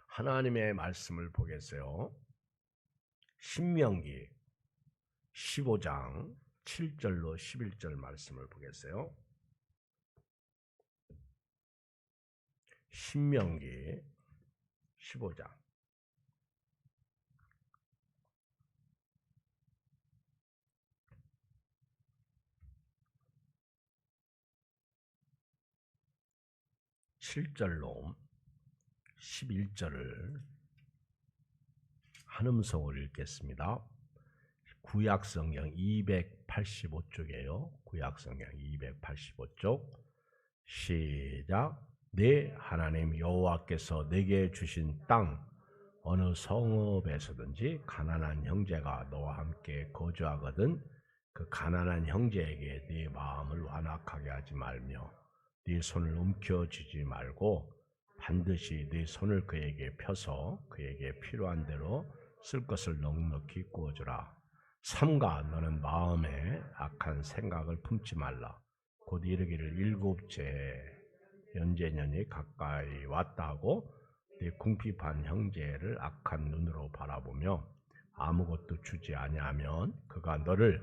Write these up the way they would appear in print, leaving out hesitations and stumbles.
하나님의 말씀을 보겠어요. 신명기 15장 7절로 11절 말씀을 보겠어요. 신명기 15장 7절로 11절을 한음성으로 읽겠습니다. 구약성경 285쪽이에요. 구약성경 285쪽 시작. 내 하나님 여호와께서 내게 주신 땅 어느 성읍에서든지 가난한 형제가 너와 함께 거주하거든 그 가난한 형제에게 네 마음을 완악하게 하지 말며 네 손을 움켜쥐지 말고 반드시 네 손을 그에게 펴서 그에게 필요한 대로 쓸 것을 넉넉히 구워주라. 삼가 너는 마음에 악한 생각을 품지 말라. 곧 이르기를 일곱째 연제년이 가까이 왔다 하고 네 궁핍한 형제를 악한 눈으로 바라보며 아무것도 주지 아니하면 그가 너를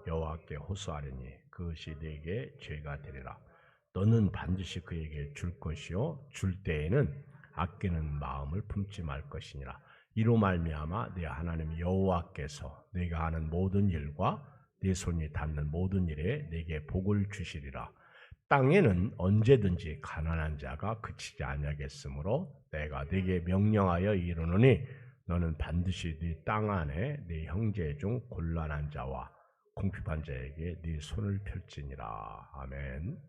여호와께 호소하리니 그것이 네게 죄가 되리라. 너는 반드시 그에게 줄 것이요 줄 때에는 아끼는 마음을 품지 말 것이니라. 이로 말미암아 네 하나님 여호와께서 네가 하는 모든 일과 네 손이 닿는 모든 일에 네게 복을 주시리라. 땅에는 언제든지 가난한 자가 그치지 아니하겠으므로 내가 네게 명령하여 이르노니 너는 반드시 네 땅 안에 네 형제 중 곤란한 자와 궁핍한 자에게 네 손을 펼지니라. 아멘.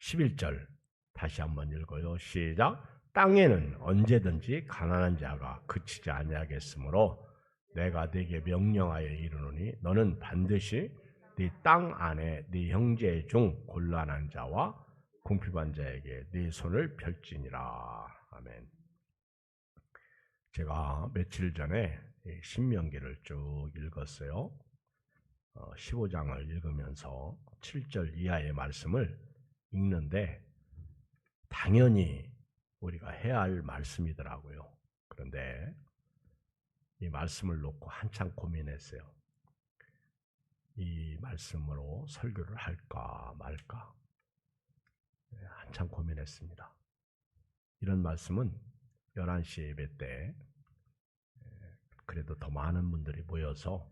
11절 다시 한번 읽어요. 시작. 땅에는 언제든지 가난한 자가 그치지 아니하겠으므로 내가 네게 명령하여 이르노니 너는 반드시 네 땅 안에 네 형제 중 곤란한 자와 궁핍한 자에게 네 손을 펼지니라. 아멘. 제가 며칠 전에 신명기를 쭉 읽었어요. 15장을 읽으면서 7절 이하의 말씀을 읽는데 당연히 우리가 해야 할 말씀이더라고요. 그런데 이 말씀을 놓고 한참 고민했어요. 이 말씀으로 설교를 할까 말까 한참 고민했습니다. 이런 말씀은 11시 예배 때 그래도 더 많은 분들이 모여서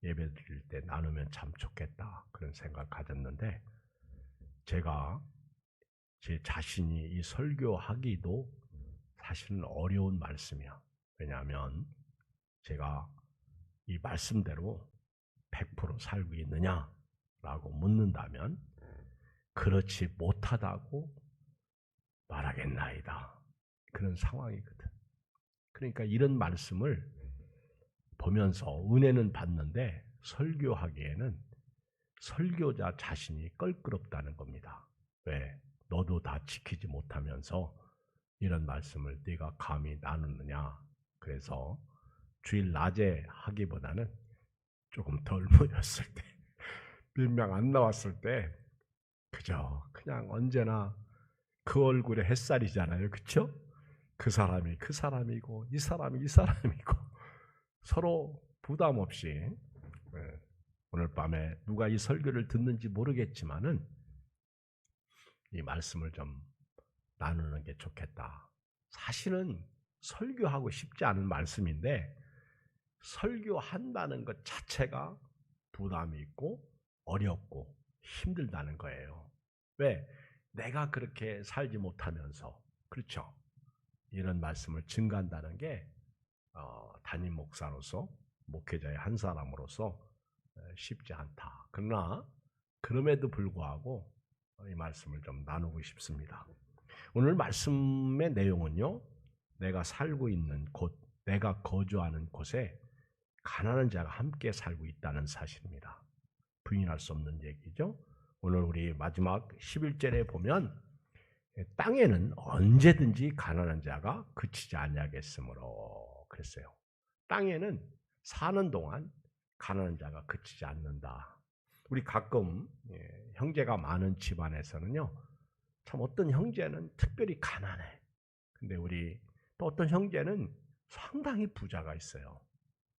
예배 드릴 때 나누면 참 좋겠다 그런 생각 가졌는데 제가 제 자신이 이 설교하기도 사실은 어려운 말씀이야. 왜냐하면 제가 이 말씀대로 100% 살고 있느냐라고 묻는다면 그렇지 못하다고 말하겠나이다. 그런 상황이거든. 그러니까 이런 말씀을 보면서 은혜는 받는데 설교하기에는 설교자 자신이 껄끄럽다는 겁니다. 왜? 너도 다 지키지 못하면서 이런 말씀을 네가 감히 나누느냐. 그래서 주일 낮에 하기보다는 조금 덜 모였을 때, 몇 명 안 나왔을 때 그저 그냥 언제나 그 얼굴에 햇살이잖아요. 그렇죠? 그 사람이 그 사람이고 이 사람이 이 사람이고 서로 부담 없이 오늘 밤에 누가 이 설교를 듣는지 모르겠지만은 이 말씀을 좀 나누는 게 좋겠다. 사실은 설교하고 싶지 않은 말씀인데 설교한다는 것 자체가 부담이 있고 어렵고 힘들다는 거예요. 왜? 내가 그렇게 살지 못하면서 그렇죠? 이런 말씀을 증가한다는 게 담임 목사로서 목회자의 한 사람으로서 쉽지 않다. 그러나 그럼에도 불구하고 이 말씀을 좀 나누고 싶습니다. 오늘 말씀의 내용은요. 내가 살고 있는 곳, 내가 거주하는 곳에 가난한 자가 함께 살고 있다는 사실입니다. 부인할 수 없는 얘기죠. 오늘 우리 마지막 11절에 보면 땅에는 언제든지 가난한 자가 그치지 아니하겠으므로 그랬어요. 땅에는 사는 동안 가난한 자가 그치지 않는다. 우리 가끔 형제가 많은 집안에서는요. 참 어떤 형제는 특별히 가난해. 근데 우리 또 어떤 형제는 상당히 부자가 있어요.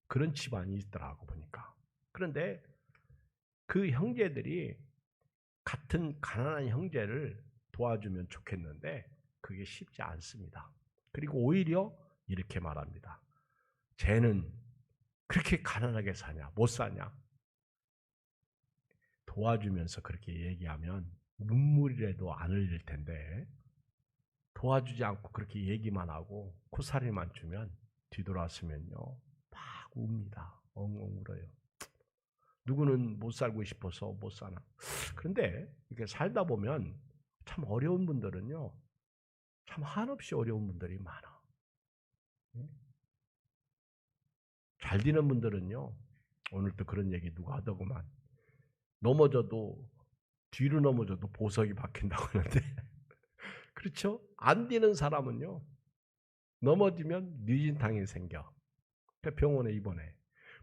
그런 집안이 있더라고 보니까. 그런데 그 형제들이 같은 가난한 형제를 도와주면 좋겠는데 그게 쉽지 않습니다. 그리고 오히려 이렇게 말합니다. 쟤는 그렇게 가난하게 사냐? 못 사냐? 도와주면서 그렇게 얘기하면 눈물이라도 안 흘릴 텐데 도와주지 않고 그렇게 얘기만 하고 코사리만 주면 뒤돌아서면요 막 웁니다. 엉엉 울어요. 누구는 못 살고 싶어서 못 사나. 그런데 이렇게 살다 보면 참 어려운 분들은요 참 한없이 어려운 분들이 많아. 잘 되는 분들은요 오늘 또 그런 얘기 누가 하더구만. 넘어져도 뒤로 넘어져도 보석이 박힌다고 하는데 그렇죠? 안 되는 사람은요 넘어지면 뉘진탕이 생겨. 병원에 입원해.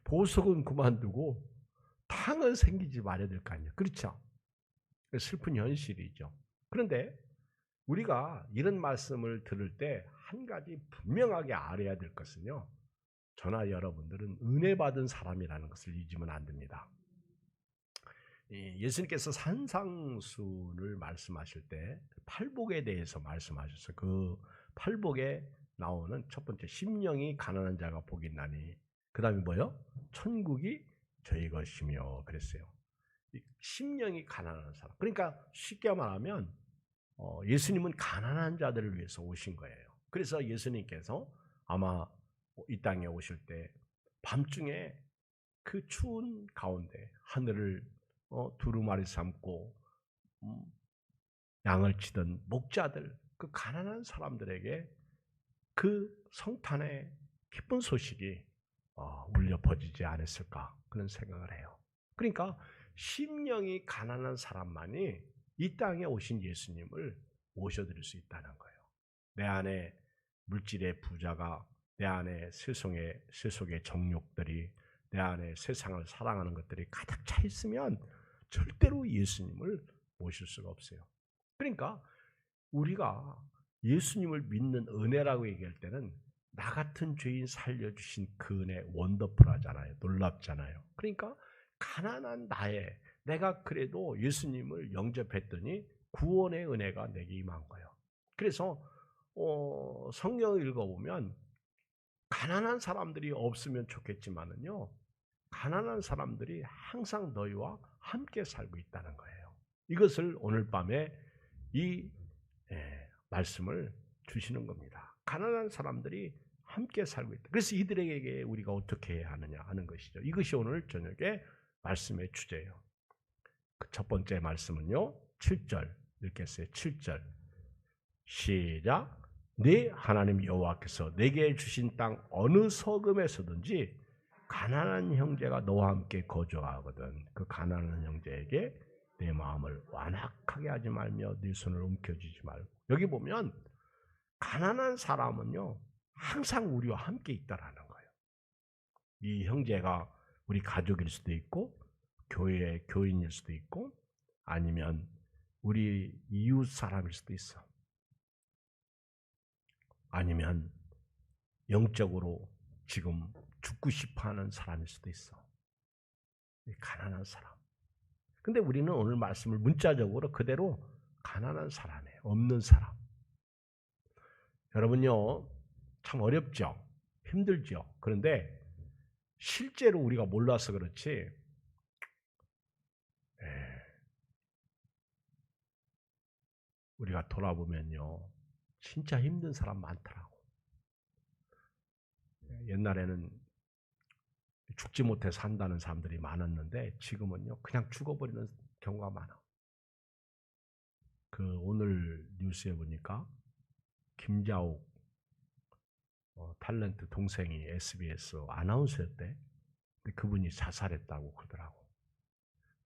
보석은 그만두고 탕은 생기지 말아야 될 거 아니에요. 그렇죠? 슬픈 현실이죠. 그런데 우리가 이런 말씀을 들을 때 한 가지 분명하게 알아야 될 것은요. 저나 여러분들은 은혜 받은 사람이라는 것을 잊으면 안 됩니다. 예수님께서 산상수를 말씀하실 때 팔복에 대해서 말씀하셔서 그 팔복에 나오는 첫 번째 심령이 가난한 자가 복이 있나니 그 다음에 뭐요? 천국이 저희 것이며 그랬어요. 심령이 가난한 사람. 그러니까 쉽게 말하면 예수님은 가난한 자들을 위해서 오신 거예요. 그래서 예수님께서 아마 이 땅에 오실 때 밤중에 그 추운 가운데 하늘을 두루마리 삼고 양을 치던 목자들, 그 가난한 사람들에게 그 성탄의 기쁜 소식이 울려 퍼지지 않았을까 그런 생각을 해요. 그러니까 심령이 가난한 사람만이 이 땅에 오신 예수님을 모셔드릴 수 있다는 거예요. 내 안에 물질의 부자가, 내 안에 세속의 정욕들이, 내 안에 세상을 사랑하는 것들이 가득 차 있으면 절대로 예수님을 모실 수가 없어요. 그러니까 우리가 예수님을 믿는 은혜라고 얘기할 때는 나 같은 죄인 살려주신 그 은혜 원더풀하잖아요. 놀랍잖아요. 그러니까 가난한 내가 그래도 예수님을 영접했더니 구원의 은혜가 내게 임한 거예요. 그래서 성경을 읽어보면 가난한 사람들이 없으면 좋겠지만은요. 가난한 사람들이 항상 너희와 함께 살고 있다는 거예요. 이것을 오늘 밤에 이 말씀을 주시는 겁니다. 가난한 사람들이 함께 살고 있다. 그래서 이들에게 우리가 어떻게 해야 하느냐 하는 것이죠. 이것이 오늘 저녁에 말씀의 주제예요. 그 첫 번째 말씀은요. 7절 읽겠어요. 7절 시작. 네 하나님 여호와께서 내게 주신 땅 어느 서금에서든지 가난한 형제가 너와 함께 거주하거든 그 가난한 형제에게 내 마음을 완악하게 하지 말며 네 손을 움켜쥐지 말고. 여기 보면 가난한 사람은요 항상 우리와 함께 있다라는 거예요. 이 형제가 우리 가족일 수도 있고 교회의 교인일 수도 있고 아니면 우리 이웃 사람일 수도 있어. 아니면 영적으로 지금 죽고 싶어하는 사람일 수도 있어. 가난한 사람. 근데 우리는 오늘 말씀을 문자적으로 그대로 가난한 사람이에요. 없는 사람. 여러분요, 참 어렵죠? 힘들죠? 그런데 실제로 우리가 몰라서 그렇지, 우리가 돌아보면요, 진짜 힘든 사람 많더라고. 옛날에는 죽지 못해 산다는 사람들이 많았는데 지금은요, 그냥 죽어버리는 경우가 많아. 그 오늘 뉴스에 보니까 김자옥 탤런트 동생이 SBS 아나운서였대. 근데 그분이 자살했다고 그러더라고.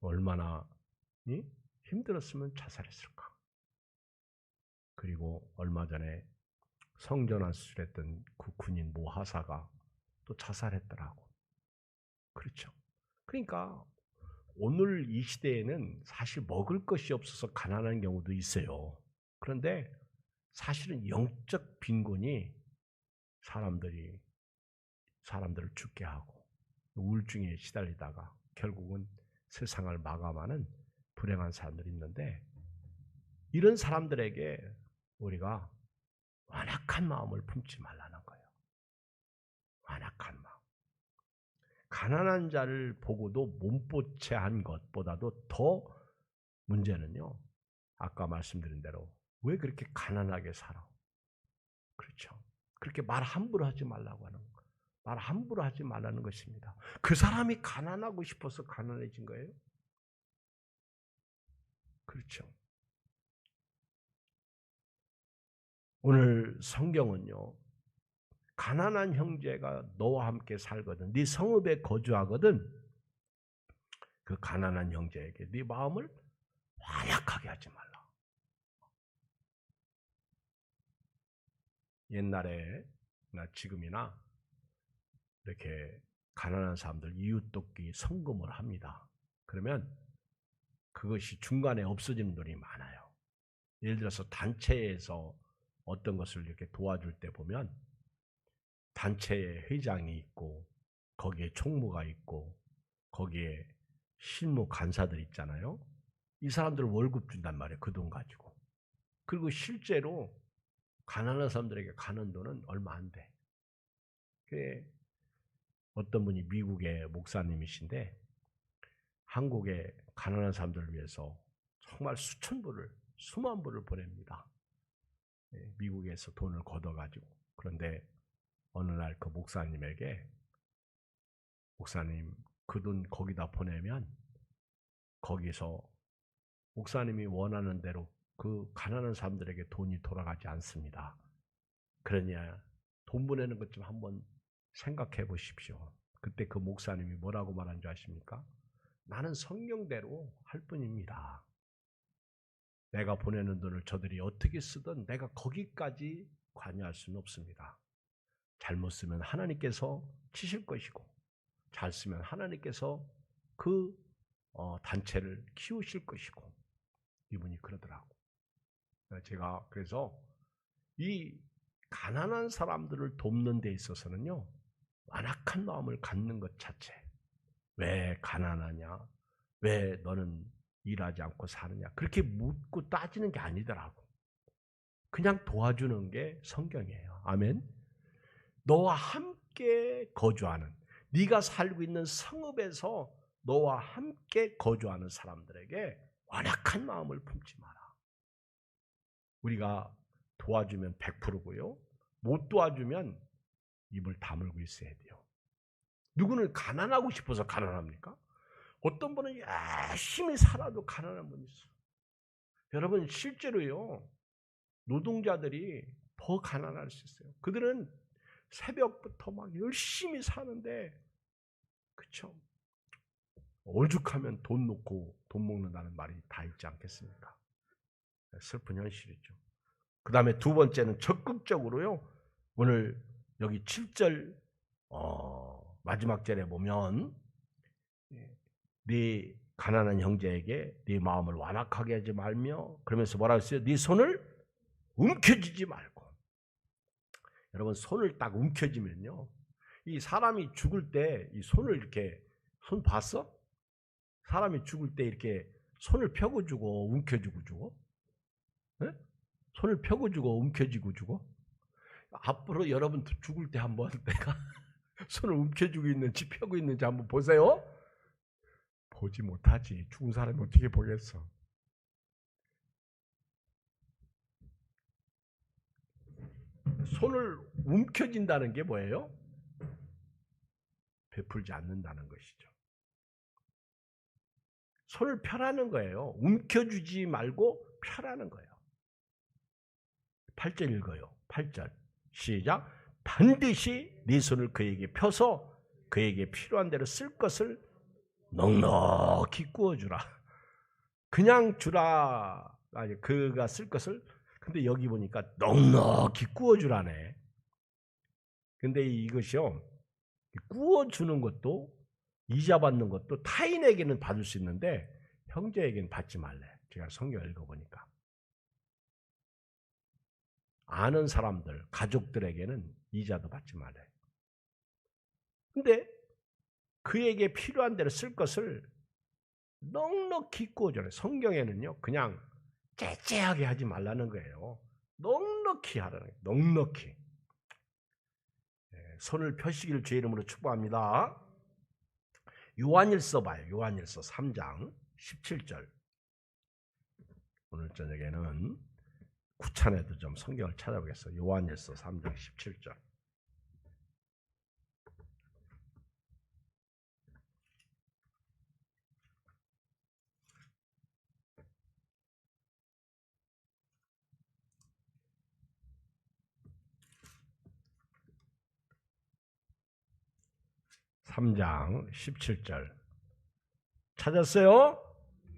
얼마나 힘들었으면 자살했을까. 그리고 얼마 전에 성전환 수술했던 그 군인 모 하사가 또 자살했더라고. 그렇죠. 그러니까 오늘 이 시대에는 사실 먹을 것이 없어서 가난한 경우도 있어요. 그런데 사실은 영적 빈곤이 사람들을 죽게 하고 우울증에 시달리다가 결국은 세상을 마감하는 불행한 사람들이 있는데, 이런 사람들에게 우리가 완악한 마음을 품지 말라는 거예요. 완악한 마음. 가난한 자를 보고도 몸보채한 것보다도 더 문제는요, 아까 말씀드린 대로 왜 그렇게 가난하게 살아? 그렇죠. 그렇게 말 함부로 하지 말라고 하는 거. 말 함부로 하지 말라는 것입니다. 그 사람이 가난하고 싶어서 가난해진 거예요? 그렇죠. 오늘 성경은요, 가난한 형제가 너와 함께 살거든, 네 성읍에 거주하거든, 그 가난한 형제에게 네 마음을 완악하게 하지 말라. 옛날에 나 지금이나 이렇게 가난한 사람들 이웃 돕기 성금을 합니다. 그러면 그것이 중간에 없어지는 돈이 많아요. 예를 들어서 단체에서 어떤 것을 이렇게 도와줄 때 보면 단체에 회장이 있고 거기에 총무가 있고 거기에 실무 간사들 있잖아요. 이 사람들 월급 준단 말이에요. 그 돈 가지고. 그리고 실제로 가난한 사람들에게 가는 돈은 얼마 안 돼. 어떤 분이 미국의 목사님이신데 한국의 가난한 사람들을 위해서 정말 수천 불을, 수만 불을 보냅니다. 미국에서 돈을 걷어가지고. 그런데 어느 날 그 목사님에게, 목사님 그 돈 거기다 보내면 거기서 목사님이 원하는 대로 그 가난한 사람들에게 돈이 돌아가지 않습니다. 그러냐, 돈 보내는 것 좀 한번 생각해 보십시오. 그때 그 목사님이 뭐라고 말한 줄 아십니까? 나는 성경대로 할 뿐입니다. 내가 보내는 돈을 저들이 어떻게 쓰든 내가 거기까지 관여할 수는 없습니다. 잘못 쓰면 하나님께서 치실 것이고 잘 쓰면 하나님께서 그 단체를 키우실 것이고, 이분이 그러더라고. 제가 그래서 이 가난한 사람들을 돕는 데 있어서는요, 완악한 마음을 갖는 것 자체. 왜 가난하냐? 왜 너는 일하지 않고 사느냐? 그렇게 묻고 따지는 게 아니더라고. 그냥 도와주는 게 성경이에요. 아멘. 너와 함께 거주하는, 네가 살고 있는 성읍에서 너와 함께 거주하는 사람들에게 완악한 마음을 품지 마라. 우리가 도와주면 100%고요. 못 도와주면 입을 다물고 있어야 돼요. 누구는 가난하고 싶어서 가난합니까? 어떤 분은 열심히 살아도 가난한 분이 있어요. 여러분, 실제로요, 노동자들이 더 가난할 수 있어요. 그들은 새벽부터 막 열심히 사는데, 그쵸? 오죽하면 돈 놓고 돈 먹는다는 말이 다 있지 않겠습니까? 슬픈 현실이죠. 그 다음에 두 번째는 적극적으로요, 오늘 여기 7절 마지막 절에 보면 네 가난한 형제에게 네 마음을 완악하게 하지 말며, 그러면서 뭐라고 했어요? 네 손을 움켜쥐지 말고. 여러분, 손을 딱 움켜쥐면요, 이 사람이 죽을 때 이 손을 이렇게, 손 봤어? 사람이 죽을 때 이렇게 손을 펴고주고 움켜쥐고 죽어? 네? 손을 펴고주고 움켜쥐고 죽어? 앞으로 여러분 죽을 때 한번 내가 손을 움켜쥐고 있는지 펴고 있는지 한번 보세요. 보지 못하지. 죽은 사람이 어떻게 보겠어? 손을 움켜쥔다는 게 뭐예요? 베풀지 않는다는 것이죠. 손을 펴라는 거예요. 움켜쥐지 말고 펴라는 거예요. 8절 읽어요. 8절 시작. 반드시 네 손을 그에게 펴서 그에게 필요한 대로 쓸 것을 넉넉히 구워주라. 그냥 주라. 아니, 그가 쓸 것을, 근데 여기 보니까 넉넉히 구워주라네. 근데 이것이요, 구워주는 것도, 이자 받는 것도 타인에게는 받을 수 있는데 형제에게는 받지 말래. 제가 성경 읽어보니까. 아는 사람들, 가족들에게는 이자도 받지 말아요. 근데 그에게 필요한 대로 쓸 것을 넉넉히 꾸어줘요. 성경에는요, 그냥 째째하게 하지 말라는 거예요. 넉넉히 하라는 거예요. 넉넉히. 손을 펴시기를 주의 이름으로 축복합니다. 요한일서 봐요. 요한일서 3장 17절. 오늘 저녁에는 구찬에도 좀 성경을 찾아보겠어요. 요한일서 3장 17절. (3장 17절) 찾았어요?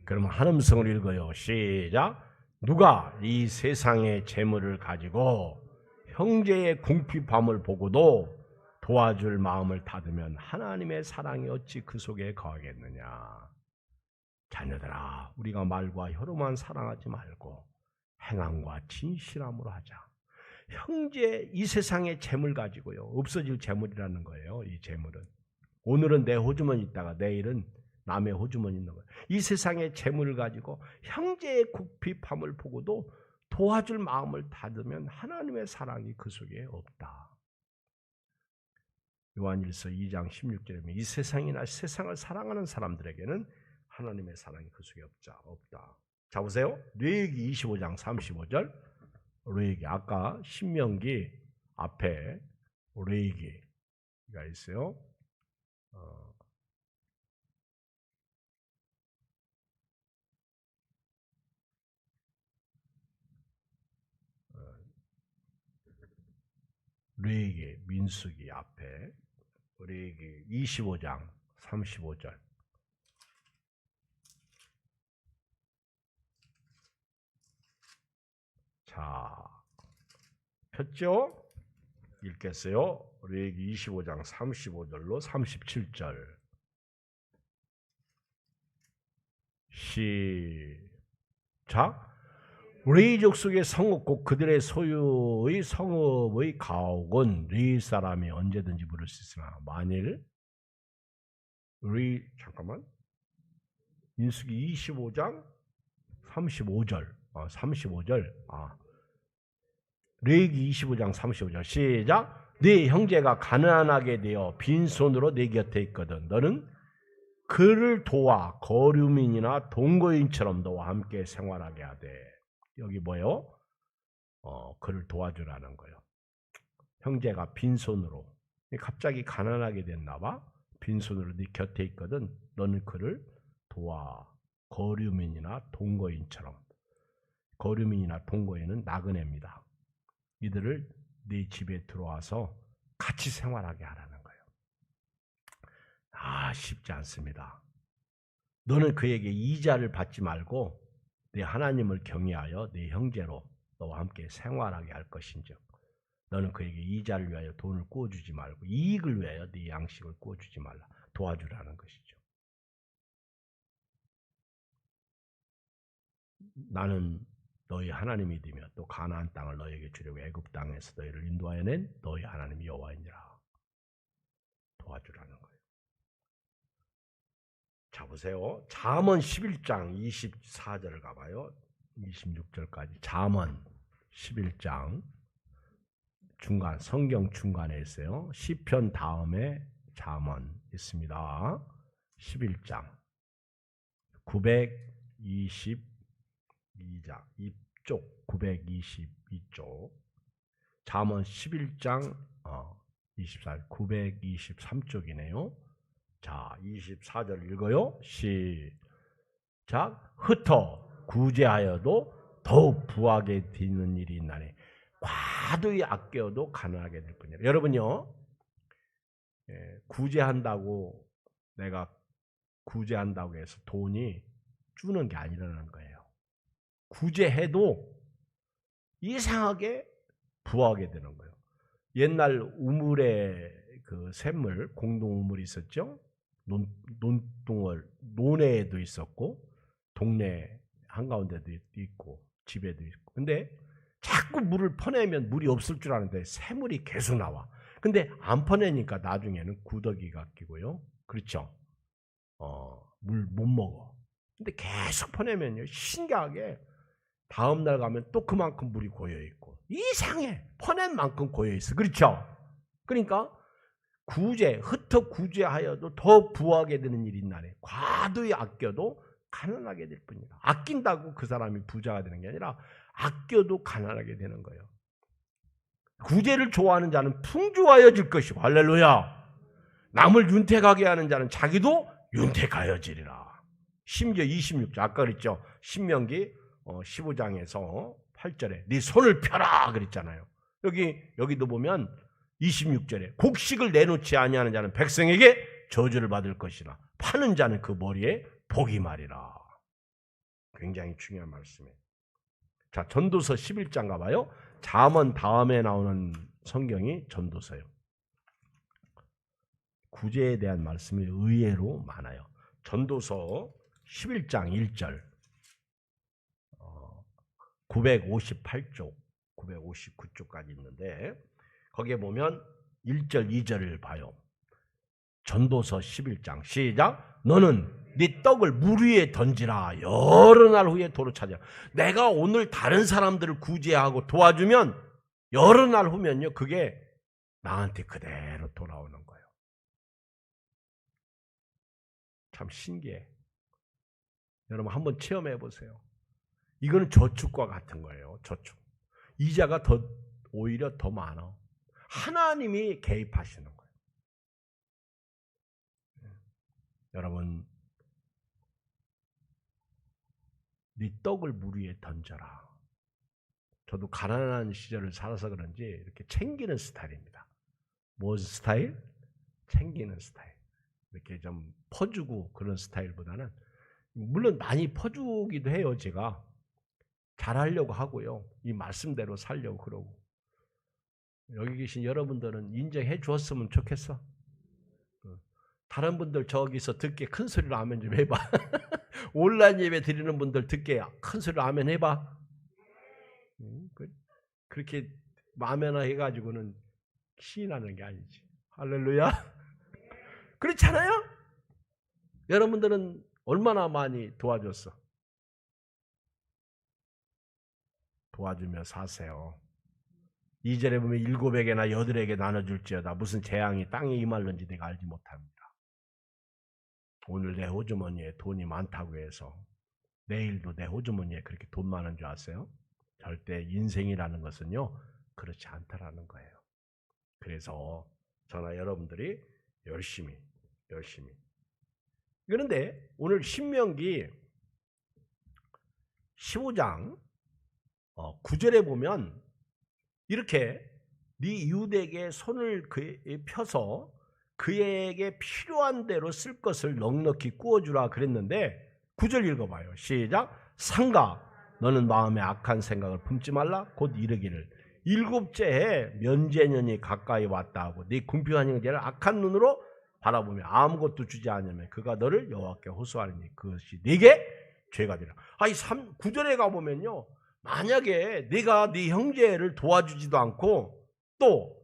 그러면 한 음성을 읽어요. 시작. 누가 이 세상의 재물을 가지고 형제의 궁핍함을 보고도 도와줄 마음을 닫으면 하나님의 사랑이 어찌 그 속에 거하겠느냐. 자녀들아, 우리가 말과 혀로만 사랑하지 말고 행함과 진실함으로 하자. 형제, 이 세상의 재물 가지고요, 없어질 재물이라는 거예요. 이 재물은 오늘은 내 호주머니 있다가 내일은 남의 호주머니 있는 거예요. 이 세상의 재물을 가지고 형제의 궁핍함을 보고도 도와줄 마음을 닫으면 하나님의 사랑이 그 속에 없다. 요한일서 2장 16절에 이 세상이나 세상을 사랑하는 사람들에게는 하나님의 사랑이 그 속에 없다. 자, 보세요. 뇌얘기 25장 35절. 뇌얘기, 아까 신명기 앞에 뇌얘기가 있어요. 뇌얘기, 민수기 앞에 뇌얘기 25장 35절. 자, 폈죠? 읽겠어요. 뇌얘기 25장 35절로 37절. 시작. 르이 족속의 성읍 그들의 소유의 성읍의 가옥은 르이 사람이 언제든지 부를 수 있으나 만일 잠깐만, 민수기 25장 35절 35절 르이기 25장 35절 시작. 네 형제가 가난하게 되어 빈손으로 네 곁에 있거든 너는 그를 도와 거류민이나 동거인처럼 너와 함께 생활하게 하되. 여기 뭐예요? 그를 도와주라는 거예요. 형제가 빈손으로, 갑자기 가난하게 됐나 봐. 빈손으로 네 곁에 있거든 너는 그를 도와 거류민이나 동거인처럼. 거류민이나 동거인은 나그네입니다. 이들을 네 집에 들어와서 같이 생활하게 하라는 거예요. 쉽지 않습니다. 너는 그에게 이자를 받지 말고 네 하나님을 경외하여 네 형제로 너와 함께 생활하게 할 것인즉 너는 그에게 이자를 위하여 돈을 구워주지 말고 이익을 위하여 네 양식을 구워주지 말라. 도와주라는 것이죠. 나는 너희 하나님이 되며 또 가나안 땅을 너희에게 주려고 애굽 땅에서 너희를 인도하여 낸 너희 하나님이 여호와이니라. 도와주라는 거예요. 자, 보세요. 잠언 11장 24절을 가봐요. 26절까지. 잠언 11장 중간, 성경 중간에 있어요. 시편 다음에 잠언 있습니다. 11장 922장 이쪽 922쪽 잠언 11장 24 923쪽이네요. 자, 24절 읽어요. 시작. 흩어 구제하여도 더욱 부하게 되는 일이 있나니 과도히 아껴도 가난하게 될 뿐이라. 여러분요, 구제한다고 내가 구제한다고 해서 돈이 주는 게 아니라는 거예요. 구제해도 이상하게 부하게 되는 거예요. 옛날 우물에 그 샘물, 공동 우물이 있었죠. 논둥을 논에도 있었고 동네 한가운데도 있고 집에도 있고. 근데 자꾸 물을 퍼내면 물이 없을 줄 아는데 새물이 계속 나와. 근데 안 퍼내니까 나중에는 구더기가 끼고요. 그렇죠? 물 못 먹어. 근데 계속 퍼내면요. 신기하게 다음날 가면 또 그만큼 물이 고여있고. 이상해. 퍼낸 만큼 고여있어. 그렇죠? 그러니까 흩어 구제하여도 더 부하게 되는 일이 있나니 과도히 아껴도 가난하게 될 뿐이다. 아낀다고 그 사람이 부자가 되는 게 아니라 아껴도 가난하게 되는 거예요. 구제를 좋아하는 자는 풍주하여질 것이고 할렐루야. 남을 윤택하게 하는 자는 자기도 윤택하여지리라. 심지어 26절 아까 그랬죠. 신명기 15장에서 8절에 네 손을 펴라 그랬잖아요. 여기도 보면 26절에 곡식을 내놓지 아니하는 자는 백성에게 저주를 받을 것이나 파는 자는 그 머리에 복이 말이라. 굉장히 중요한 말씀이에요. 자, 전도서 11장 가봐요. 잠언 다음에 나오는 성경이 전도서예요. 구제에 대한 말씀이 의외로 많아요. 전도서 11장 1절 958쪽 959쪽까지 있는데 거기에 보면 1절 2절을 봐요. 전도서 11장 시작. 너는 네 떡을 물 위에 던지라. 여러 날 후에 도로 찾아. 내가 오늘 다른 사람들을 구제하고 도와주면 여러 날 후면요 그게 나한테 그대로 돌아오는 거예요. 참 신기해. 여러분 한번 체험해 보세요. 이거는 저축과 같은 거예요. 저축. 이자가 오히려 더 많아. 하나님이 개입하시는 거예요. 여러분 네 떡을 물 위에 던져라. 저도 가난한 시절을 살아서 그런지 이렇게 챙기는 스타일입니다. 무슨 스타일? 챙기는 스타일. 이렇게 좀 퍼주고 그런 스타일보다는 물론 많이 퍼주기도 해요. 제가 잘하려고 하고요. 이 말씀대로 살려고 그러고. 여기 계신 여러분들은 인정해 주었으면 좋겠어. 다른 분들 저기서 듣게 큰 소리로 아멘 좀 해봐. 온라인 예배 드리는 분들 듣게 큰 소리로 아멘 해봐. 그렇게 아멘을 해가지고는 시인하는 게 아니지. 할렐루야. 그렇잖아요? 여러분들은 얼마나 많이 도와줬어? 도와주며 사세요. 2절에 보면 7에게나 8에게 나눠줄지어다. 무슨 재앙이 땅에 임할는지 내가 알지 못합니다. 오늘 내 호주머니에 돈이 많다고 해서 내일도 내 호주머니에 그렇게 돈 많은 줄 아세요? 절대 인생이라는 것은요 그렇지 않다라는 거예요. 그래서 저나 여러분들이 열심히 그런데 오늘 신명기 15장 9절에 보면 이렇게 네 이웃에게 손을 펴서 그에게 필요한 대로 쓸 것을 넉넉히 구워주라 그랬는데 9절 읽어봐요. 시작. 상가 너는 마음에 악한 생각을 품지 말라. 곧 이르기를 7째 해 면제년이 가까이 왔다 하고 네 궁핍한 형제를 악한 눈으로 바라보며 아무것도 주지 않으면 그가 너를 여호와께 호소하리니 그것이 네게 죄가 되리라. 9절에 가보면요. 만약에 네가 네 형제를 도와주지도 않고 또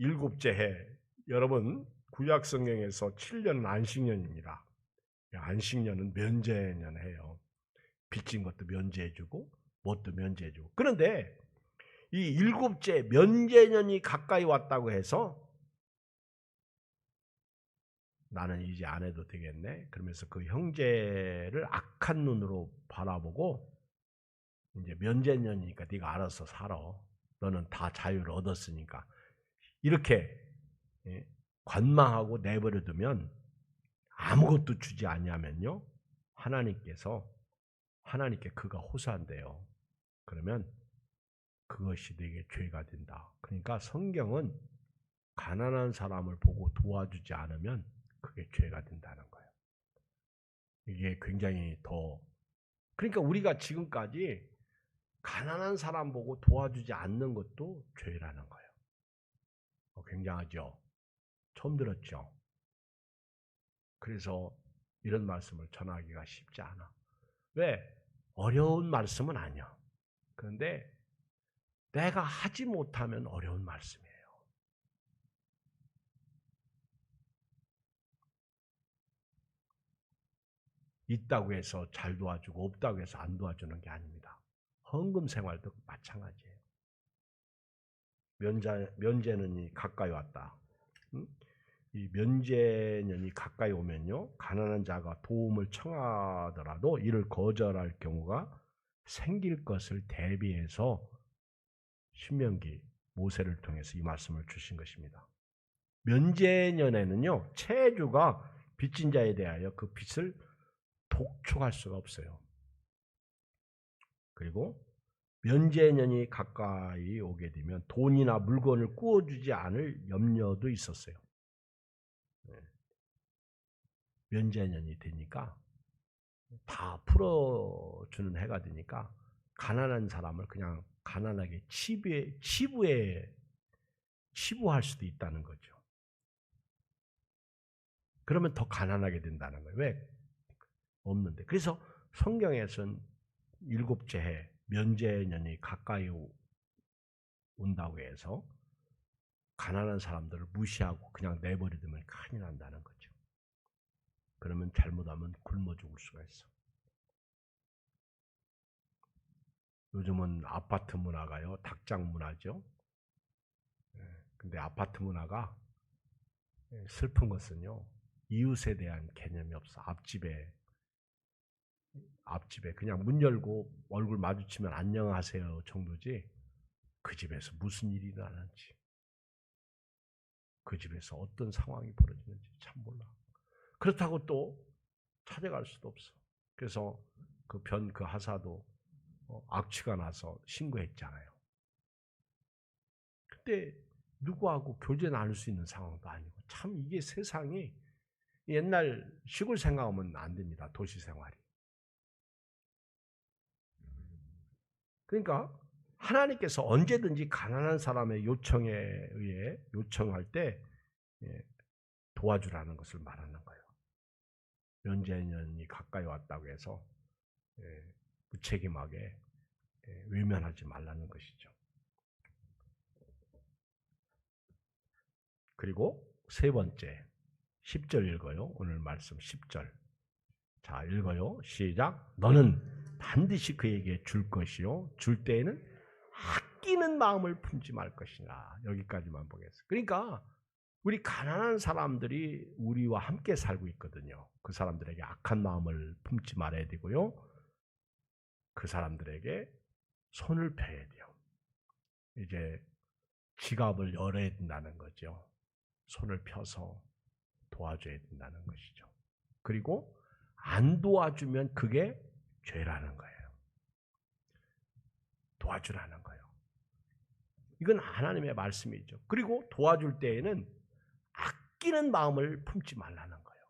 7째 해 여러분 구약 성경에서 7년은 안식년입니다. 안식년은 면제년해요. 빚진 것도 면제해주고 뭣도 면제해주고. 그런데 이 7째 면제년이 가까이 왔다고 해서 나는 이제 안 해도 되겠네. 그러면서 그 형제를 악한 눈으로 바라보고 이제 면제년이니까 네가 알아서 살아. 너는 다 자유를 얻었으니까. 이렇게 관망하고 내버려 두면 아무것도 주지 않냐면요. 하나님께 그가 호소한대요. 그러면 그것이 네게 죄가 된다. 그러니까 성경은 가난한 사람을 보고 도와주지 않으면 그게 죄가 된다는 거예요. 이게 굉장히 그러니까 우리가 지금까지 가난한 사람 보고 도와주지 않는 것도 죄라는 거예요. 굉장하죠? 처음 들었죠? 그래서 이런 말씀을 전하기가 쉽지 않아. 왜? 어려운 말씀은 아니야. 그런데 내가 하지 못하면 어려운 말씀이에요. 있다고 해서 잘 도와주고 없다고 해서 안 도와주는 게 아닙니다. 헌금 생활도 마찬가지예요. 면제년이 가까이 왔다. 이 면제년이 가까이 오면요, 가난한 자가 도움을 청하더라도 이를 거절할 경우가 생길 것을 대비해서 신명기 모세를 통해서 이 말씀을 주신 것입니다. 면제년에는요, 채주가 빚진 자에 대하여 그 빚을 독촉할 수가 없어요. 그리고 면제년이 가까이 오게 되면 돈이나 물건을 구워주지 않을 염려도 있었어요. 면제년이 되니까 다 풀어주는 해가 되니까 가난한 사람을 그냥 가난하게 치부할 수도 있다는 거죠. 그러면 더 가난하게 된다는 거예요. 왜? 없는데. 그래서 성경에서는 7째 해 면제년이 가까이 온다고 해서 가난한 사람들을 무시하고 그냥 내버려두면 큰일 난다는 거죠. 그러면 잘못하면 굶어 죽을 수가 있어. 요즘은 아파트 문화가요, 닭장 문화죠. 근데 아파트 문화가 슬픈 것은요, 이웃에 대한 개념이 없어. 앞집에 그냥 문 열고 얼굴 마주치면 안녕하세요 정도지, 그 집에서 무슨 일이 일어나는지, 그 집에서 어떤 상황이 벌어지는지 참 몰라. 그렇다고 또 찾아갈 수도 없어. 그래서 그 하사도 악취가 나서 신고했잖아요. 근데 누구하고 교제 나눌 수 있는 상황도 아니고, 참 이게 세상이, 옛날 시골 생각하면 안 됩니다. 도시 생활이. 그러니까 하나님께서 언제든지 가난한 사람의 요청에 의해 요청할 때 도와주라는 것을 말하는 거예요. 면제년이 가까이 왔다고 해서 무책임하게 외면하지 말라는 것이죠. 그리고 세 번째, 10절 읽어요. 오늘 말씀 10절. 자, 읽어요. 시작. 너는 반드시 그에게 줄 것이요, 줄 때에는 아끼는 마음을 품지 말 것이라. 여기까지만 보겠습니다. 그러니까 우리 가난한 사람들이 우리와 함께 살고 있거든요. 그 사람들에게 악한 마음을 품지 말아야 되고요, 그 사람들에게 손을 펴야 돼요. 이제 지갑을 열어야 된다는 거죠. 손을 펴서 도와줘야 된다는 것이죠. 그리고 안 도와주면 그게 죄라는 거예요. 도와주라는 거예요. 이건 하나님의 말씀이죠. 그리고 도와줄 때에는 아끼는 마음을 품지 말라는 거예요.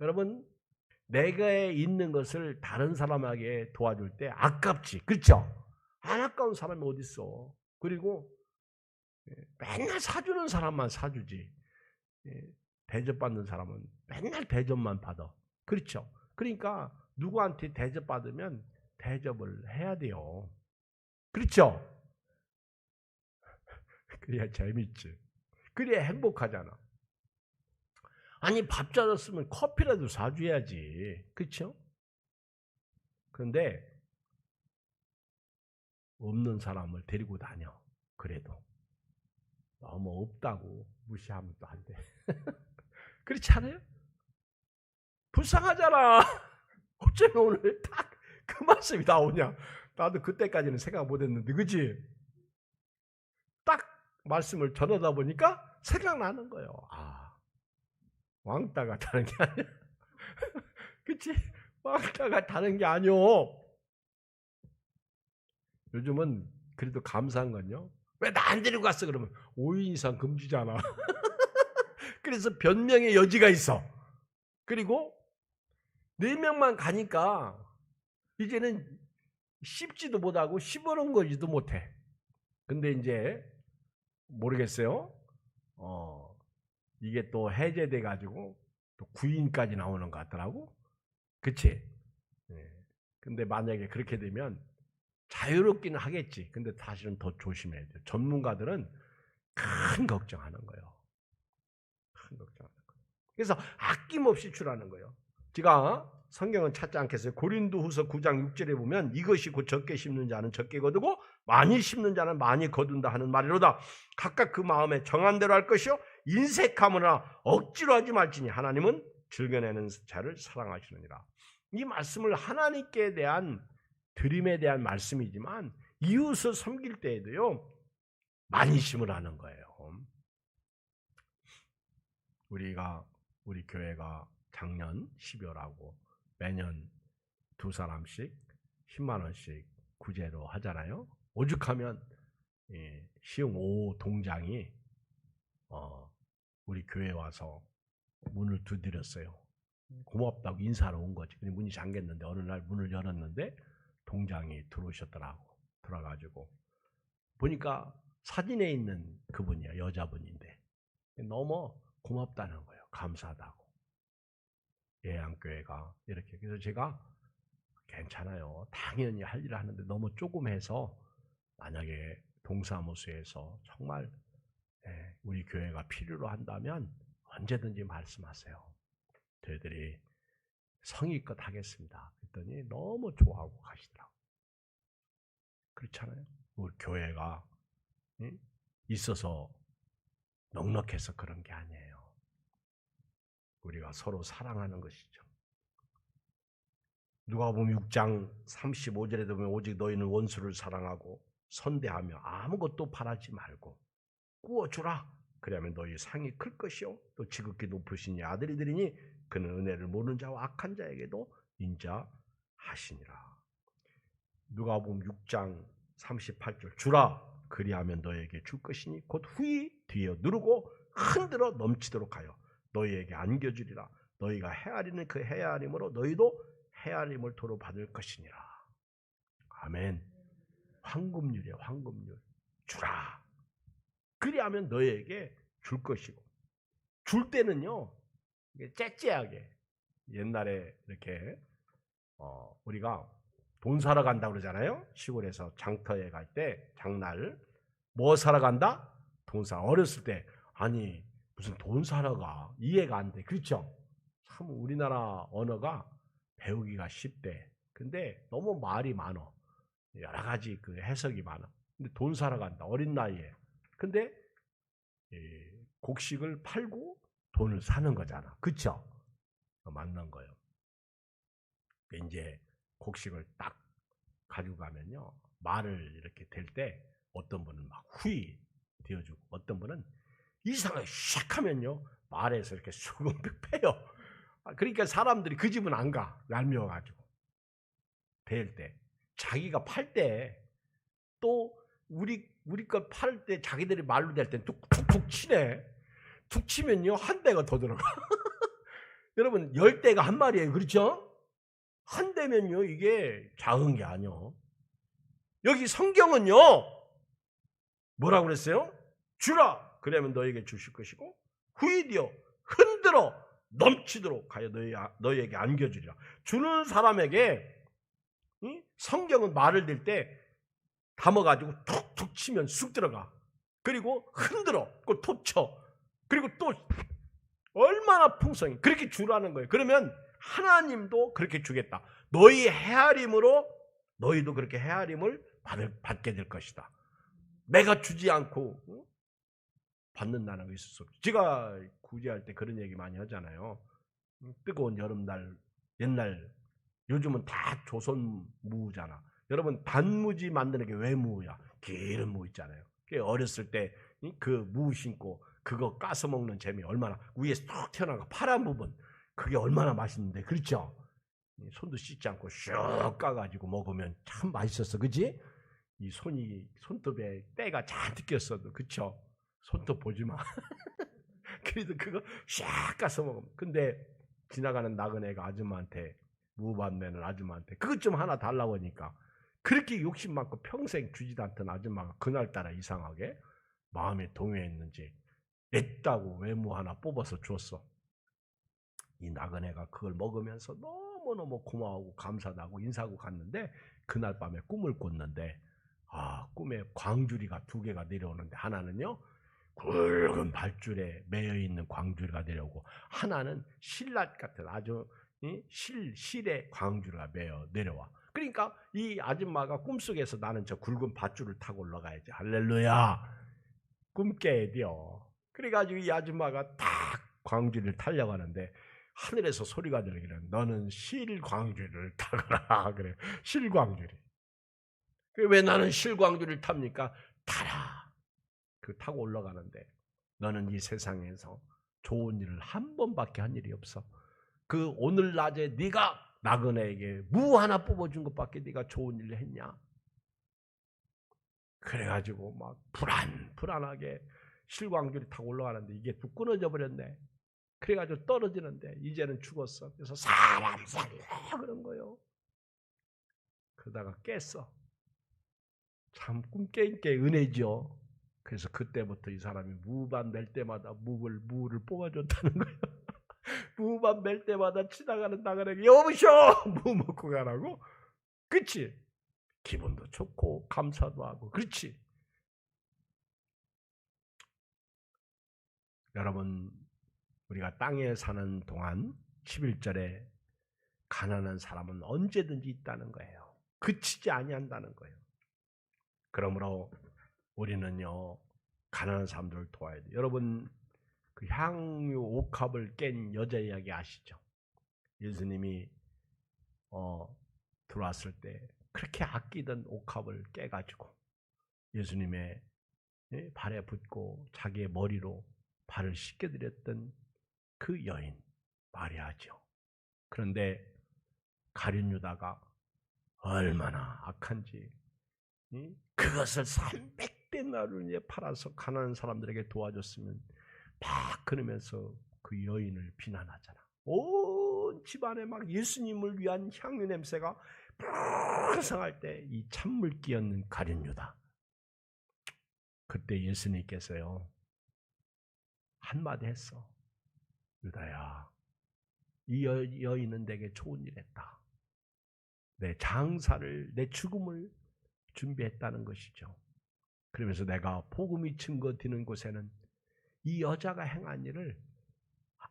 여러분, 내가 있는 것을 다른 사람에게 도와줄 때 아깝지, 그렇죠? 안 아까운 사람이 어디 있어? 그리고 맨날 사주는 사람만 사주지, 대접받는 사람은 맨날 대접만 받아. 그렇죠? 그러니까 누구한테 대접받으면 대접을 해야 돼요. 그렇죠? 그래야 재밌지. 그래야 행복하잖아. 아니, 밥 잘랐으면 커피라도 사줘야지. 그렇죠? 그런데 없는 사람을 데리고 다녀. 그래도 너무 없다고 무시하면 또 안 돼. 그렇지 않아요? 불쌍하잖아. 어쩌면 오늘 딱 그 말씀이 나오냐. 나도 그때까지는 생각 못했는데, 그치? 딱 말씀을 전하다 보니까 생각나는 거예요. 아, 왕따가 다른 게 아니야. 그치? 왕따가 다른 게 아니오. 요즘은 그래도 감사한 건요, 왜 나 안 데리고 갔어? 그러면 5인 이상 금지잖아. 그래서 변명의 여지가 있어. 그리고 4명만 가니까 이제는 씹지도 못하고 씹어놓은 거지도 못해. 근데 이제 모르겠어요. 이게 또 해제돼 가지고 또 9인까지 나오는 것 같더라고. 그치? 근데 만약에 그렇게 되면 자유롭기는 하겠지. 근데 사실은 더 조심해야 돼요. 전문가들은 큰 걱정하는 거예요. 큰 걱정하는 거예요. 그래서 아낌없이 주라는 거예요. 제가 성경은 찾지 않겠어요. 고린도후서 9장 6절에 보면 이것이 곧 적게 심는 자는 적게 거두고 많이 심는 자는 많이 거둔다 하는 말이로다. 각각 그 마음에 정한 대로 할 것이요 인색함으나 억지로 하지 말지니 하나님은 즐겨내는 자를 사랑하시느니라. 이 말씀을 하나님께 대한 드림에 대한 말씀이지만 이웃을 섬길 때에도요 많이 심으라는 거예요. 우리 교회가 작년 12월하고 매년 2사람씩 10만 원씩 구제로 하잖아요. 오죽하면 시흥 5 동장이 우리 교회에 와서 문을 두드렸어요. 고맙다고 인사하러 온 거지. 근데 문이 잠겼는데 어느 날 문을 열었는데 동장이 들어오셨더라고. 들어가지고 보니까 사진에 있는 그분이야. 여자분인데 너무 고맙다는 거예요. 감사하다고. 예양교회가 이렇게. 그래서 제가 괜찮아요. 당연히 할 일을 하는데 너무 조금 해서 만약에 동사무소에서 정말 우리 교회가 필요로 한다면 언제든지 말씀하세요. 저희들이 성의껏 하겠습니다. 그랬더니 너무 좋아하고 가시더라고요. 그렇잖아요. 우리 교회가 있어서 넉넉해서 그런 게 아니에요. 우리가 서로 사랑하는 것이죠. 누가복음 6장 35절에도 보면 오직 너희는 원수를 사랑하고 선대하며 아무것도 바라지 말고 구워주라. 그러면 너희 상이 클 것이요 또 지극히 높으신 아들이 되리니 그는 은혜를 모르는 자와 악한 자에게도 인자하시니라. 누가복음 6장 38절 주라 그리하면 너에게 줄 것이니 곧 후히 뒤에 누르고 흔들어 넘치도록 하여 너희에게 안겨주리라. 너희가 헤아리는 그 헤아림으로 너희도 헤아림을 도로 받을 것이니라. 아멘. 황금률이에요. 황금률. 주라. 그리하면 너희에게 줄 것이고 줄 때는요 째째하게 옛날에 이렇게 우리가 돈 사러 간다고 그러잖아요. 시골에서 장터에 갈 때 장날 뭐 사러 간다? 돈 사러. 어렸을 때 아니 무슨 돈 사러 가 이해가 안 돼. 그렇죠? 참 우리나라 언어가 배우기가 쉽대. 근데 너무 말이 많어. 여러 가지 그 해석이 많아. 근데 돈 사러 간다. 어린 나이에. 근데 곡식을 팔고 돈을 사는 거잖아. 그렇죠? 맞는 거예요. 이제 곡식을 딱 가지고 가면요. 말을 이렇게 댈 때 어떤 분은 막 후이 되어주고 어떤 분은 이상하게 샥 하면요. 말에서 이렇게 수금백 패요. 그러니까 사람들이 그 집은 안 가. 얄미워가지고. 댈 때. 자기가 팔 때 또 우리 거 팔 때 자기들이 말로 댈 때 툭툭툭 치네. 툭 치면요. 한 대가 더 들어가. 여러분 10대가 한 마리예요. 그렇죠? 한 대면요. 이게 작은 게 아니요. 여기 성경은요. 뭐라고 그랬어요? 주라. 그러면 너에게 주실 것이고 후이디어 흔들어 넘치도록 하여 너희에게 안겨주리라. 주는 사람에게 성경은 말을 댈 때 담아가지고 툭툭 치면 쑥 들어가. 그리고 흔들어 또 쳐. 그리고 또 얼마나 풍성해. 그렇게 주라는 거예요. 그러면 하나님도 그렇게 주겠다. 너희 헤아림으로 너희도 그렇게 헤아림을 받게 될 것이다. 내가 주지 않고 받는다는 거 있을 수 없죠. 제가 구제할 때 그런 얘기 많이 하잖아요. 뜨거운 여름날 옛날 요즘은 다 조선 무잖아. 여러분 단무지 만드는 게 왜 무야? 기름 무 있잖아요. 어렸을 때 그 무 신고 그거 까서 먹는 재미 얼마나 위에 쏙 튀어나가 파란 부분 그게 얼마나 맛있는데 그렇죠? 손도 씻지 않고 슉 까가지고 먹으면 참 맛있었어. 그치? 이 손톱에 때가 잔뜩 꼈어도 그쵸? 손톱 보지 마. 그래도 그거 샥 까서 먹으면. 근데 지나가는 나그네가 아줌마한테 무 받는 아줌마한테 그것 좀 하나 달라고 하니까 그렇게 욕심 많고 평생 주지도 않던 아줌마가 그날따라 이상하게 마음에 동요했는지 냈다고 외무 하나 뽑아서 줬어. 이 나그네가 그걸 먹으면서 너무너무 고마워하고 감사하고 인사하고 갔는데 그날 밤에 꿈을 꿨는데 꿈에 광주리가 2개가 내려오는데 하나는요 굵은 밧줄에 매여 있는 광주리가 내려오고 하나는 실낫 같은 아주 실에 광주리가 매여 내려와. 그러니까 이 아줌마가 꿈속에서 나는 저 굵은 밧줄을 타고 올라가야지. 할렐루야. 꿈 깨야 돼요. 그래가지고 이 아줌마가 탁 광주리를 타려고 하는데 하늘에서 소리가 들리기를 너는 실광주리를 타거라. 그래. 실광주리. 왜 나는 실광주리를 탑니까? 타라. 그 타고 올라가는데 너는 이 세상에서 좋은 일을 한 번밖에 한 일이 없어. 그 오늘 낮에 네가 나그네에게 무 하나 뽑아준 것밖에 네가 좋은 일을 했냐? 그래가지고 막 불안하게 실광주리 타고 올라가는데 이게 뚝 끊어져 버렸네. 그래가지고 떨어지는데 이제는 죽었어. 그래서 사람 살려 그런 거요. 그러다가 깼어. 참 꿈 깬 게 은혜죠. 그래서 그때부터 이 사람이 무반 멜 때마다 무를 뽑아줬다는 거예요. 무반 멜 때마다 지나가는 나그네에게 여보셔 무 먹고 가라고. 그치? 기분도 좋고 감사도 하고. 그렇지? 여러분 우리가 땅에 사는 동안 11절에 가난한 사람은 언제든지 있다는 거예요. 그치지 아니한다는 거예요. 그러므로 우리는요 가난한 사람들을 도와야 돼요. 여러분 그 향유 옥합을 깬 여자 이야기 아시죠? 예수님이 들어왔을 때 그렇게 아끼던 옥합을 깨가지고 예수님의 발에 붓고 자기의 머리로 발을 씻겨드렸던 그 여인 마리아죠. 그런데 가룟 유다가 얼마나 악한지 그것을 300데나리온에 팔아서 가난한 사람들에게 도와줬으면 막 그러면서 그 여인을 비난하잖아. 온 집안에 막 예수님을 위한 향유 냄새가 풍성할 때 이 찬물 끼얹는 가룟 유다. 그때 예수님께서요 한마디 했어. 유다야, 이 여인은 내게 좋은 일 했다. 내 장사를, 내 죽음을 준비했다는 것이죠. 그러면서 내가 복음이 증거되는 곳에는 이 여자가 행한 일을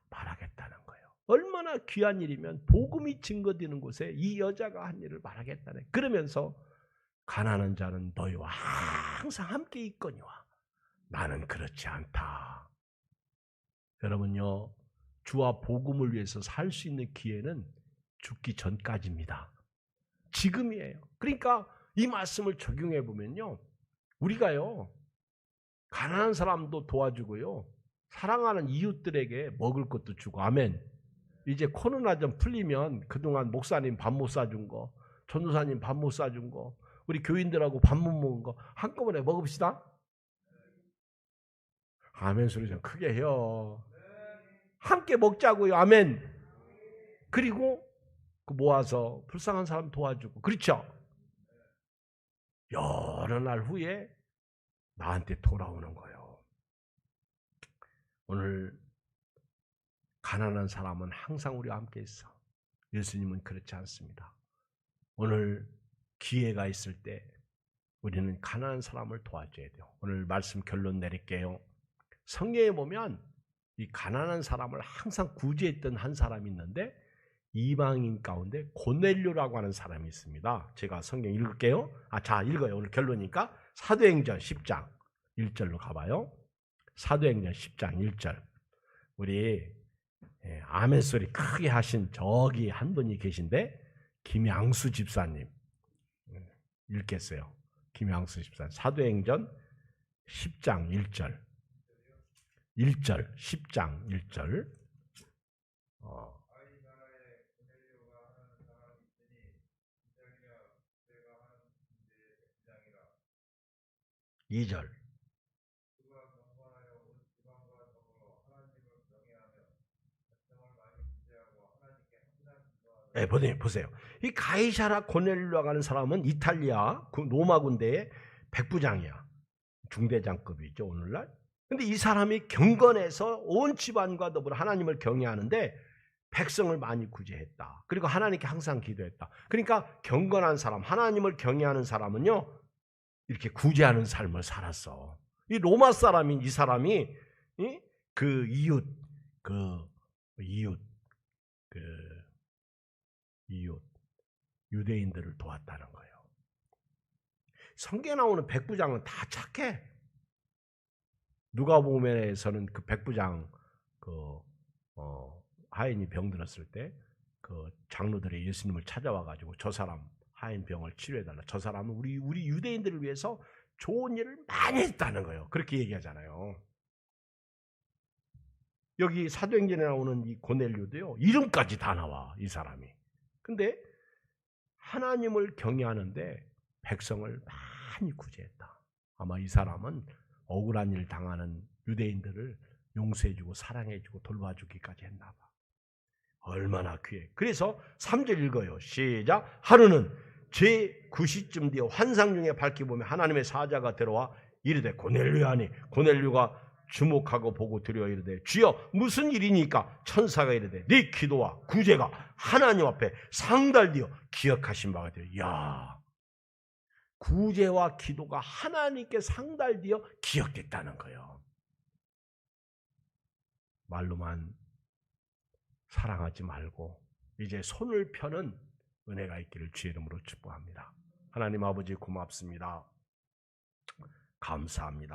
말하겠다는 거예요. 얼마나 귀한 일이면 복음이 증거되는 곳에 이 여자가 한 일을 말하겠다네. 그러면서 가난한 자는 너희와 항상 함께 있거니와 나는 그렇지 않다. 여러분요, 주와 복음을 위해서 살 수 있는 기회는 죽기 전까지입니다. 지금이에요. 그러니까 이 말씀을 적용해 보면요, 우리가요 가난한 사람도 도와주고요, 사랑하는 이웃들에게 먹을 것도 주고. 아멘. 이제 코로나 좀 풀리면 그동안 목사님 밥 못 사준 거, 전도사님 밥 못 사준 거, 우리 교인들하고 밥 못 먹은 거 한꺼번에 먹읍시다. 아멘 소리 좀 크게 해요. 함께 먹자고요. 아멘. 그리고 그 모아서 불쌍한 사람 도와주고. 그렇죠? 여러 날 후에 나한테 돌아오는 거예요. 오늘 가난한 사람은 항상 우리와 함께 있어. 예수님은 그렇지 않습니다. 오늘 기회가 있을 때 우리는 가난한 사람을 도와줘야 돼요. 오늘 말씀 결론 내릴게요. 성경에 보면 이 가난한 사람을 항상 구제했던 한 사람이 있는데 이방인 가운데 고넬료라고 하는 사람이 있습니다. 제가 성경 읽을게요. 자, 읽어요. 오늘 결론이니까 사도행전 10장 1절로 가봐요. 사도행전 10장 1절. 우리 아멘 소리 크게 하신 저기 한 분이 계신데 김양수 집사님 읽겠어요. 김양수 집사님. 사도행전 10장 1절. 10장 1절. 2절. 네, 보세요. 이 가이사라 고넬료라고 하는 사람은 이탈리아 로마 군대의 백부장이야. 중대장급이죠, 오늘날. 근데 이 사람이 경건해서 온 집안과 더불어 하나님을 경외하는데 백성을 많이 구제했다. 그리고 하나님께 항상 기도했다. 그러니까 경건한 사람, 하나님을 경외하는 사람은요, 이렇게 구제하는 삶을 살았어. 이 로마 사람인 이 사람이 그 이웃 유대인들을 도왔다는 거예요. 성경에 나오는 백부장은 다 착해. 누가복음에서는 그 백부장 하인이 병들었을 때 그 장로들이 예수님을 찾아와 가지고 저 사람 하인 병을 치료해달라. 저 사람은 우리 유대인들을 위해서 좋은 일을 많이 했다는 거예요. 그렇게 얘기하잖아요. 여기 사도행전에 나오는 이 고넬료도요, 이름까지 다 나와, 이 사람이. 근데 하나님을 경외하는데 백성을 많이 구제했다. 아마 이 사람은 억울한 일 당하는 유대인들을 용서해주고 사랑해주고 돌봐주기까지 했나 봐. 얼마나 귀해. 그래서 3절 읽어요. 시작. 하루는 제9시쯤 되어 환상 중에 밝히 보며 하나님의 사자가 들어와 이르되 고넬료하니, 고넬료가 주목하고 보고 두려워 이르되 주여 무슨 일이니까? 천사가 이르되 네 기도와 구제가 하나님 앞에 상달되어 기억하신 바가 되어. 야, 구제와 기도가 하나님께 상달되어 기억됐다는 거예요. 말로만 사랑하지 말고 이제 손을 펴는 은혜가 있기를 주의 이름으로 축복합니다. 하나님 아버지 고맙습니다. 감사합니다.